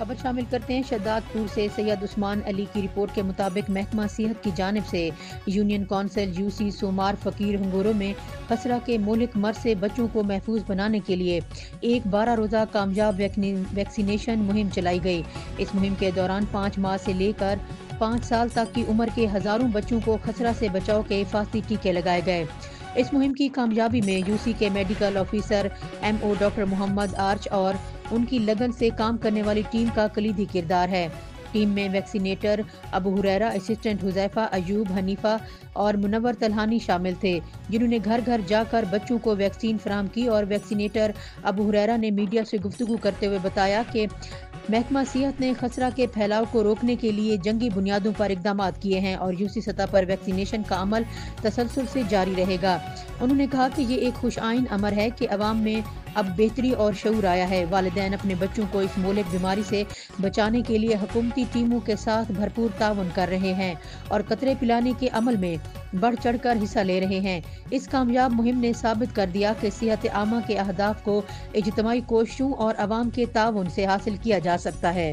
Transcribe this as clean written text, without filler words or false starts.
خبر شامل کرتے ہیں شداد پور سے سید عثمان علی کی رپورٹ کے مطابق محکمہ صحت کی جانب سے یونین کونسل یوسی سومار فقیر ہنگورو میں خسرہ کے مہلک مرض سے بچوں کو محفوظ بنانے کے لیے ایک 12 روزہ کامیاب ویکسینیشن مہم چلائی گئی۔ اس مہم کے دوران 5 ماہ سے لے کر 5 سال تک کی عمر کے ہزاروں بچوں کو خسرہ سے بچاؤ کے حفاظتی ٹیکے لگائے گئے۔ اس مہم کی کامیابی میں یوسی کے medical officer M O doctor Muhammad آرچ اور ان کی لگن سے کام کرنے والی ٹیم کا کلیدی کردار ہے۔ ٹیم میں ویکسینیٹر ابو ہریرہ، اسسٹنٹ حذیفہ، ایوب، حنیفہ اور منور طلحانی شامل تھے، جنہوں نے گھر گھر جا کر بچوں کو ویکسین فراہم کی۔ اور ویکسینیٹر ابو ہریرہ نے میڈیا سے گفتگو کرتے ہوئے بتایا کہ محکمہ صحت نے خسرہ کے پھیلاؤ کو روکنے کے لیے جنگی بنیادوں پر اقدامات کیے ہیں اور یوسی سطح پر ویکسینیشن کا عمل تسلسل سے جاری رہے گا۔ انہوں نے کہا کہ یہ ایک خوش آئین امر ہے کہ عوام میں اب بہتری اور شعور آیا ہے۔ والدین اپنے بچوں کو اس مہلک بیماری سے بچانے کے لیے حکومتی ٹیموں کے ساتھ بھرپور تعاون کر رہے ہیں اور قطرے پلانے کے عمل میں بڑھ چڑھ کر حصہ لے رہے ہیں۔ اس کامیاب مہم نے ثابت کر دیا کہ صحت عامہ کے اہداف کو اجتماعی کوششوں اور عوام کے تعاون سے حاصل کیا جا سکتا ہے۔